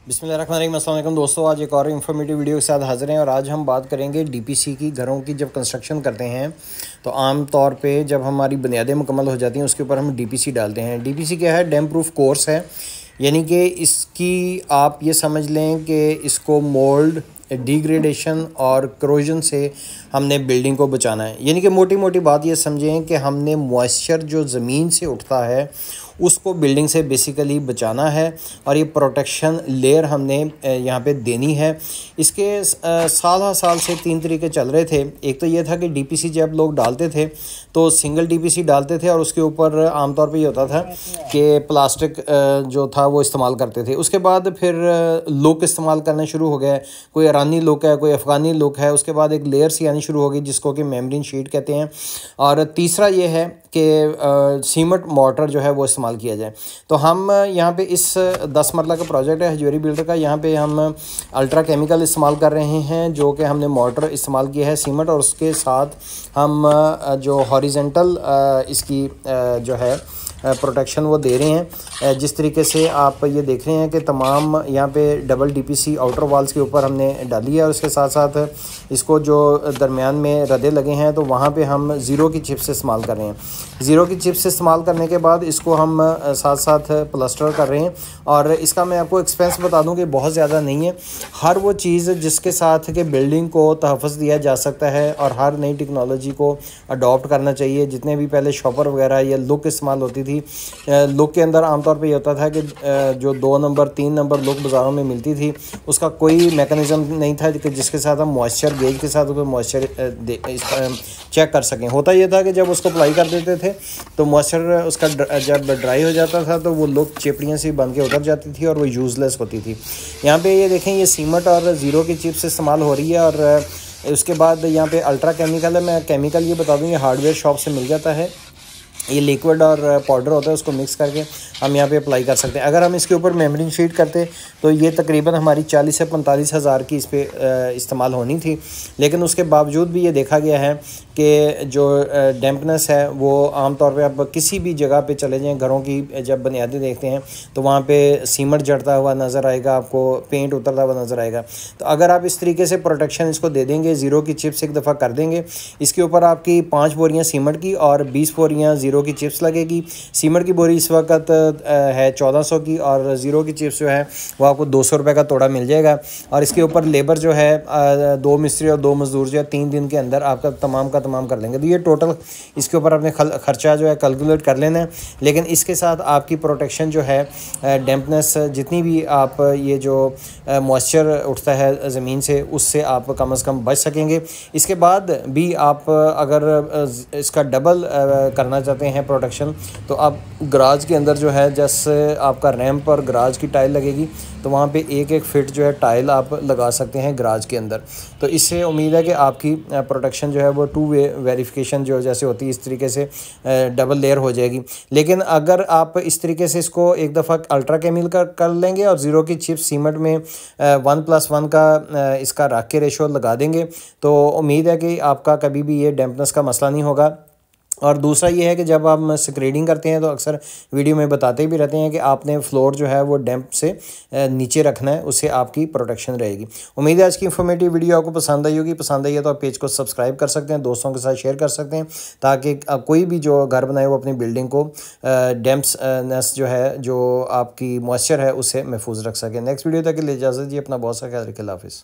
बिस्मिल्लाहिर्रहमानिर्रहीम, अस्सलाम वालेकुम दोस्तों। आज एक और इन्फॉर्मेटिव वीडियो के साथ हाज़िर हैं और आज हम बात करेंगे डीपीसी की। घरों की जब कंस्ट्रक्शन करते हैं तो आम तौर पे जब हमारी बुनियादें मुकम्मल हो जाती हैं उसके ऊपर हम डीपीसी डालते हैं। डीपीसी क्या है? डैम्प प्रूफ कोर्स है, यानी कि इसकी आप ये समझ लें कि इसको मोल्ड, डिग्रेडेशन और क्रोजन से हमने बिल्डिंग को बचाना है। यानी कि मोटी मोटी बात ये समझें कि हमने मॉइस्चर जो ज़मीन से उठता है उसको बिल्डिंग से बेसिकली बचाना है और ये प्रोटेक्शन लेयर हमने यहाँ पे देनी है। इसके साल साल से 3 तरीके चल रहे थे। एक तो ये था कि डीपीसी जब लोग डालते थे तो सिंगल डीपीसी डालते थे और उसके ऊपर आमतौर पे ये होता था कि प्लास्टिक जो था वो इस्तेमाल करते थे। उसके बाद फिर लुक इस्तेमाल करने शुरू हो गए। कोई ईरानी लुक है, कोई अफ़गानी लुक है। उसके बाद एक लेयर सी आनी शुरू हो गई जिसको कि मेम्ब्रेन शीट कहते हैं। और तीसरा ये है कि सीमेंट मोर्टर जो है वो इस्तेमाल किया जाए। तो हम यहाँ पे इस 10 मरला का प्रोजेक्ट है हजूरी बिल्डर का। यहाँ पे हम अल्ट्रा केमिकल इस्तेमाल कर रहे हैं जो कि हमने मोर्टर इस्तेमाल किया है सीमेंट, और उसके साथ हम जो हॉरिजेंटल इसकी जो है प्रोटेक्शन वो दे रहे हैं। जिस तरीके से आप ये देख रहे हैं कि तमाम यहाँ पे डबल डीपीसी आउटर वॉल्स के ऊपर हमने डाली है और उसके साथ साथ इसको जो दरमियान में रदे लगे हैं तो वहाँ पे हम ज़ीरो की चिप्स इस्तेमाल कर रहे हैं। ज़ीरो की चिप्स इस्तेमाल करने के बाद इसको हम साथ साथ प्लास्टर कर रहे हैं। और इसका मैं आपको एक्सपेंस बता दूं कि बहुत ज़्यादा नहीं है। हर वो चीज़ जिसके साथ कि बिल्डिंग को तहफ़्फ़ुज़ दिया जा सकता है और हर नई टेक्नोलॉजी को अडॉप्ट करना चाहिए। जितने भी पहले शॉपर वगैरह या लुक इस्तेमाल होती थी, लुक के अंदर आमतौर पे ये होता था कि जो 2 नंबर 3 नंबर लुक बाज़ारों में मिलती थी उसका कोई मैकेनिज़्म नहीं था कि जिसके साथ हम मॉइस्चर गेज के साथ उसको मॉइस्चर चेक कर सकें। होता ये था कि जब उसको अप्लाई कर देते थे तो मॉइस्चर उसका जब ड्राई हो जाता था तो वो लुक चिपड़ियाँ सी बन के उतर जाती थी और वो यूज़लेस होती थी। यहाँ पे ये देखें, ये सीमेंट और ज़ीरो की चिप्स इस्तेमाल हो रही है। और उसके बाद यहाँ पे अल्ट्रा केमिकल है। मैं केमिकल ये बता दूँ, ये हार्डवेयर शॉप से मिल जाता है। ये लिक्विड और पाउडर होता है, उसको मिक्स करके हम यहाँ पे अप्लाई कर सकते हैं। अगर हम इसके ऊपर मेम्ब्रेन शीट करते तो ये तकरीबन हमारी 40 से 45 हज़ार की इस पर इस्तेमाल होनी थी। लेकिन उसके बावजूद भी ये देखा गया है कि जो डैम्पनेस है वो आमतौर पे आप किसी भी जगह पे चले जाएं, घरों की जब बुनियादें देखते हैं तो वहाँ पे सीमेंट जड़ता हुआ नज़र आएगा, आपको पेंट उतरता हुआ नज़र आएगा। तो अगर आप इस तरीके से प्रोटेक्शन इसको दे देंगे, ज़ीरो की चिप्स एक दफ़ा कर देंगे, इसके ऊपर आपकी 5 बोरियाँ सीमेंट की और 20 बोरियाँ ज़ीरो की चिप्स लगेगी। सीमेंट की बोरी इस वक्त है 1400 की और ज़ीरो की चिप्स जो है वो आपको 200 रुपये का तोड़ा मिल जाएगा। और इसके ऊपर लेबर जो है 2 मिस्त्री और 2 मज़दूर जो है 3 दिन के अंदर आपका तमाम का तमाम कर लेंगे। तो ये टोटल इसके ऊपर अपने खर्चा जो है कैलकुलेट कर लेना है। लेकिन इसके साथ आपकी प्रोटेक्शन जो है डैम्पनेस जितनी भी आप ये जो मॉइस्चर उठता है ज़मीन से उससे आप कम से कम बच सकेंगे। इसके बाद भी आप अगर इसका डबल करना चाहते हैं प्रोटेक्शन तो आप गराज के अंदर जो है जैसे आपका रैंप और गराज की टाइल लगेगी तो वहाँ पे एक एक फिट जो है टाइल आप लगा सकते हैं गराज के अंदर। तो इससे उम्मीद है कि आपकी प्रोटेक्शन जो है वो 2 वे वेरिफिकेशन जो जैसे होती है इस तरीके से डबल लेयर हो जाएगी। लेकिन अगर आप इस तरीके से इसको एक दफ़ा अल्ट्रा केमिकल कर लेंगे और ज़ीरो की चिप सीमेंट में 1+1 का इसका रख के रेशो लगा देंगे तो उम्मीद है कि आपका कभी भी ये डैम्पनेस का मसला नहीं होगा। और दूसरा ये है कि जब आप स्क्रेडिंग करते हैं तो अक्सर वीडियो में बताते भी रहते हैं कि आपने फ्लोर जो है वो डैम्प से नीचे रखना है, उससे आपकी प्रोटेक्शन रहेगी। उम्मीद है आज की इन्फॉर्मेटिव वीडियो आपको पसंद आई होगी। पसंद आई है तो आप पेज को सब्सक्राइब कर सकते हैं, दोस्तों के साथ शेयर कर सकते हैं ताकि आप कोई भी जो घर बनाए वो अपनी बिल्डिंग को डैम्पनेस जो है जो आपकी मॉइस्चर है उससे महफूज रख सकें। नेक्स्ट वीडियो तक के लिए इजाज़त जी, अपना बहुत सा ख्याल रखें। अल्लाह हाफ़िज़।